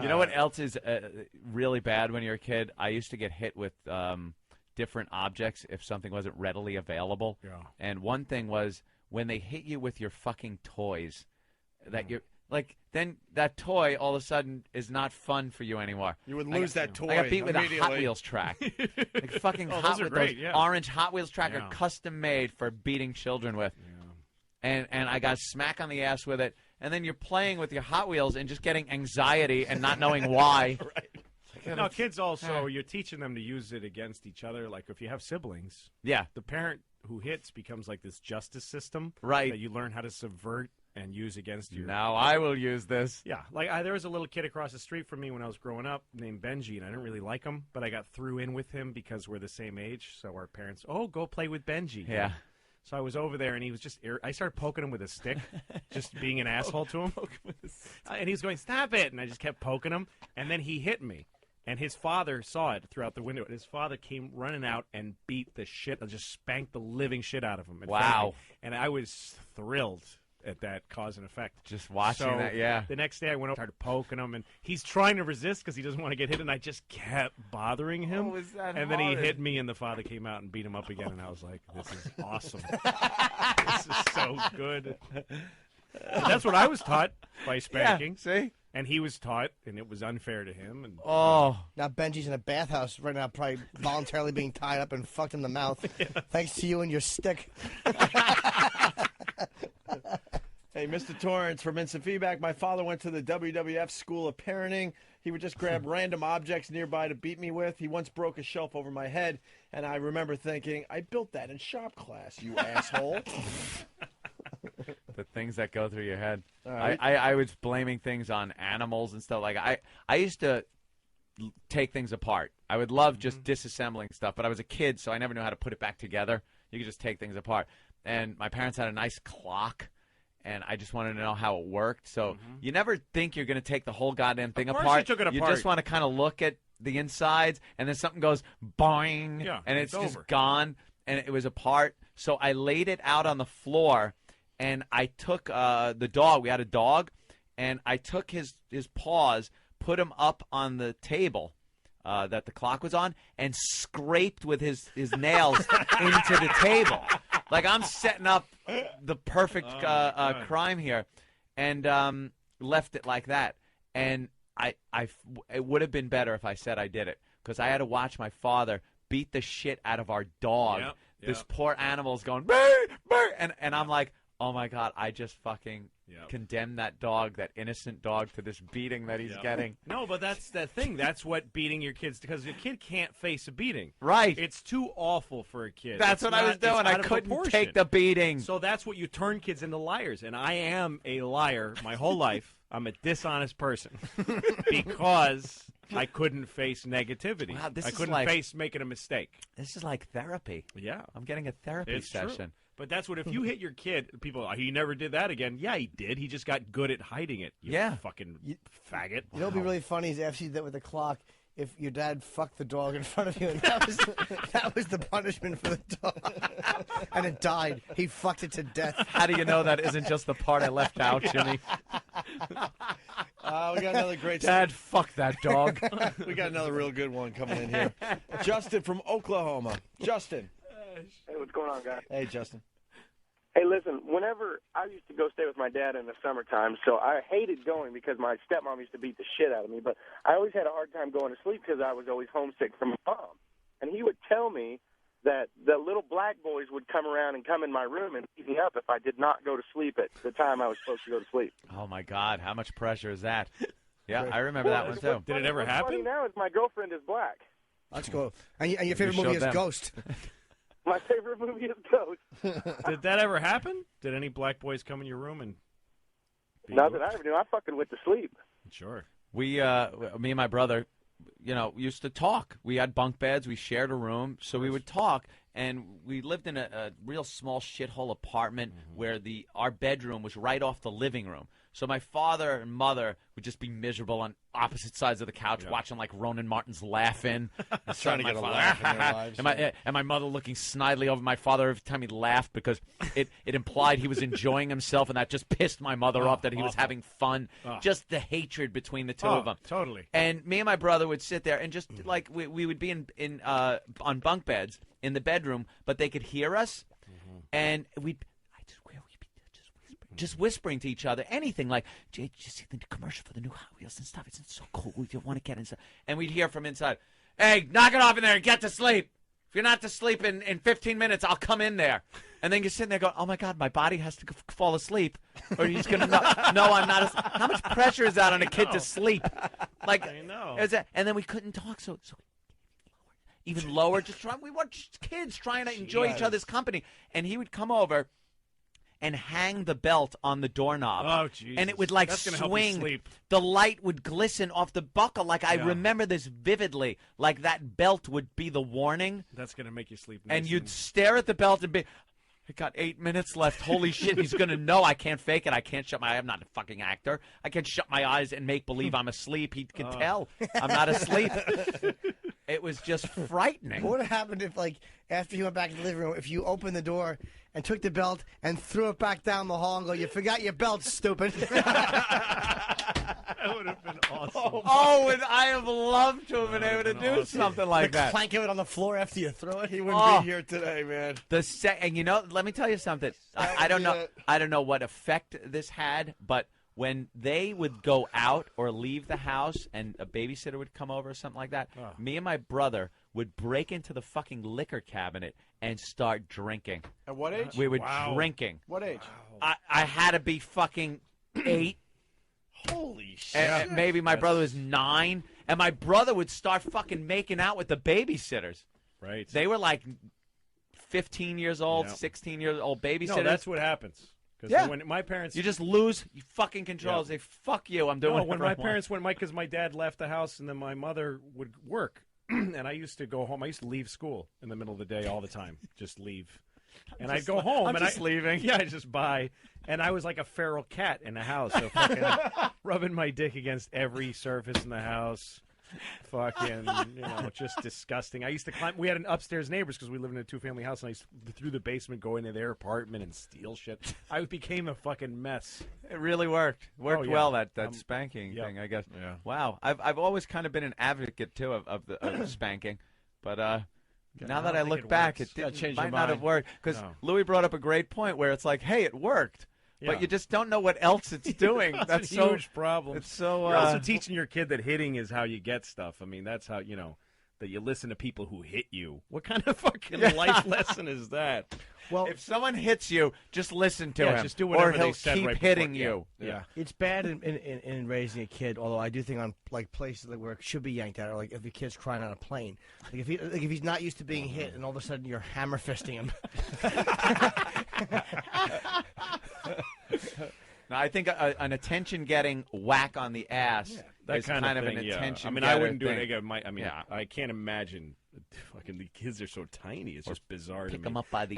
You know what else is really bad when you're a kid? I used to get hit with different objects if something wasn't readily available. Yeah. And one thing was when they hit you with your fucking toys, that you're like, then that toy all of a sudden is not fun for you anymore. You would lose that toy. I got beat with a Hot Wheels track. Like fucking those are great, those orange Hot Wheels track are custom made for beating children with. Yeah. And I got smack on the ass with it. And then you're playing with your Hot Wheels and just getting anxiety and not knowing why. Right. No, kids also, you're teaching them to use it against each other. Like if you have siblings, the parent who hits becomes like this justice system that you learn how to subvert and use against you. Now I will use this. Yeah, like there was a little kid across the street from me when I was growing up named Benji, and I didn't really like him, but I got threw in with him because we're the same age. So our parents, go play with Benji. Yeah. So I was over there, and he was just I started poking him with a stick, just being an asshole to him. And he was going, "Stop it!" And I just kept poking him, and then he hit me. And his father saw it throughout the window. And his father came running out and beat the shit, just spanked the living shit out of him. Wow. And I was thrilled at that cause and effect. Just watching that, yeah. The next day I went over, started poking him, and he's trying to resist because he doesn't want to get hit, and I just kept bothering him. Oh, is that and then he hit me, and the father came out and beat him up again, and I was like, this is awesome. This is so good. And that's what I was taught by spanking. Yeah, see? And he was taught, and it was unfair to him. And now Benji's in a bathhouse right now, probably voluntarily being tied up and fucked in the mouth. Thanks to you and your stick. Hey, Mr. Torrance, from instant feedback, my father went to the WWF School of Parenting. He would just grab random objects nearby to beat me with. He once broke a shelf over my head, and I remember thinking, I built that in shop class, you asshole. The things that go through your head. Right. I was blaming things on animals and stuff. Like I used to take things apart. I would love just disassembling stuff, but I was a kid, so I never knew how to put it back together. You could just take things apart. And my parents had a nice clock, and I just wanted to know how it worked. So you never think you're going to take the whole goddamn thing apart. Of course you took it apart. You just want to kind of look at the insides, and then something goes boing, and it's just over. gone, and it was apart. So I laid it out on the floor, and I took the dog. We had a dog, and I took his paws, put him up on the table that the clock was on, and scraped with his nails into the table. Like I'm setting up the perfect crime here, and left it like that. And it would have been better if I said I did it, because I had to watch my father beat the shit out of our dog. Yep. This poor animal's going, burr, burr, and I'm like, oh my God, I just fucking condemned that dog, that innocent dog, to this beating that he's getting. No, but that's the thing. That's what beating your kids, because a kid can't face a beating. Right. It's too awful for a kid. That's what I was doing. I couldn't take the beating. So that's what you turn kids into liars. And I am a liar my whole life. I'm a dishonest person because I couldn't face negativity. Wow, I couldn't face making a mistake. This is like therapy. Yeah. I'm getting a therapy session. True. But that's what, if you hit your kid, people, he never did that again. Yeah, he did. He just got good at hiding it. You fucking faggot. You know what would be really funny is after you did that with the clock, if your dad fucked the dog in front of you, and that was the punishment for the dog, and it died. He fucked it to death. How do you know that isn't just the part I left out, Jimmy? We got another great... Dad, fuck that dog. We got another real good one coming in here. Justin from Oklahoma. Justin. Hey, what's going on, guys? Hey, Justin. Hey, listen, whenever I used to go stay with my dad in the summertime, so I hated going because my stepmom used to beat the shit out of me, but I always had a hard time going to sleep because I was always homesick from my mom. And he would tell me that the little black boys would come around and come in my room and beat me up if I did not go to sleep at the time I was supposed to go to sleep. Oh, my God. How much pressure is that? Yeah, I remember that one, too. Did it ever happen? What's funny now is my girlfriend is black. Let's go. And your favorite movie is Ghost. My favorite movie is Ghost. Did that ever happen? Did any black boys come in your room and beat Not you that up? I ever knew. I fucking went to sleep. Sure. We, me and my brother, used to talk. We had bunk beds. We shared a room, so we would talk. And we lived in a real small shithole apartment where our bedroom was right off the living room. So my father and mother would just be miserable on opposite sides of the couch, watching like Ronan Martin's Laughing, and Trying to get a laugh in their lives. and my mother looking snidely over my father every time he laughed because it implied he was enjoying himself, and that just pissed my mother off that he was having fun. Just the hatred between the two of them. Totally. And me and my brother would sit there and just like we would be in on bunk beds in the bedroom, but they could hear us, and we'd just whispering to each other anything like, "Jay, did you see the commercial for the new Hot Wheels and stuff? It's so cool. We want to get inside." And we'd hear from inside, "Hey, knock it off in there and get to sleep. If you're not to sleep in 15 minutes, I'll come in there." And then you're sitting there going, "Oh my God, my body has to fall asleep, or he's gonna no, I'm not." How much pressure is that on a kid to sleep? Like, I know. And then we couldn't talk, so even lower. We were just kids trying to enjoy each other's company, and he would come over and hang the belt on the doorknob. Oh, Jesus. And it would like That's gonna help you swing. sleep. The light would glisten off the buckle. Like I remember this vividly. Like that belt would be the warning. That's going to make you sleep nice. And you'd stare at the belt and be, "I got 8 minutes left. Holy shit, he's going to know I can't fake it. I can't shut my eyes. I'm not a fucking actor. I can't shut my eyes and make believe I'm asleep. He can tell I'm not asleep." It was just frightening. What would have happened if, like, after you went back to the living room, if you opened the door and took the belt and threw it back down the hall and go, "You forgot your belt, stupid." That would have been awesome. Oh, and I have loved to have been able to do something like that. Clank it on the floor after you throw it. He wouldn't be here today, man. And you know, let me tell you something. I don't know. I don't know what effect this had, but when they would go out or leave the house and a babysitter would come over or something like that, me and my brother would break into the fucking liquor cabinet and start drinking. At what age? We were drinking. What age? I had to be fucking 8. Holy shit. And maybe my brother was 9. And my brother would start fucking making out with the babysitters. Right. They were like 15 years old, Yeah. 16 years old babysitters. No, that's what happens. Because when my parents... You just lose you fucking control. Say, "Fuck you, I'm doing No, it." when my parents went, because my dad left the house and then my mother would work. And I used to go home. I used to leave school in the middle of the day all the time. Just leave. And I'd go home. I'm and just leaving. Yeah, I just buy. And I was like a feral cat in the house. So fucking rubbing my dick against every surface in the house. Fucking, just disgusting. I used to climb. We had an upstairs neighbors because we lived in a 2-family house, and I used to, through the basement, go into their apartment and steal shit. I became a fucking mess. It really worked. Worked well, that spanking thing, I guess. Yeah. Wow. I've always kind of been an advocate, too, of the spanking. But now that I look back, it might not have worked. Because Louis brought up a great point where it's like, hey, it worked. Yeah. But you just don't know what else it's doing. That's a huge problem. It's so. You're also teaching your kid that hitting is how you get stuff. I mean, that's how, that you listen to people who hit you. What kind of fucking life lesson is that? Well, if someone hits you, just listen to him. Just do whatever or he'll they said keep right hitting before. you. Yeah. it's bad in raising a kid. Although I do think on like places where it should be yanked out, or like if your kid's crying on a plane, like if he's not used to being hit, and all of a sudden you're hammer fisting him. No, I think an attention-getting whack on the ass That is kind of of an thing, attention. I mean, I wouldn't do thing. it again. I can't imagine. Fucking the kids are so tiny. It's just bizarre to me. Pick them up by the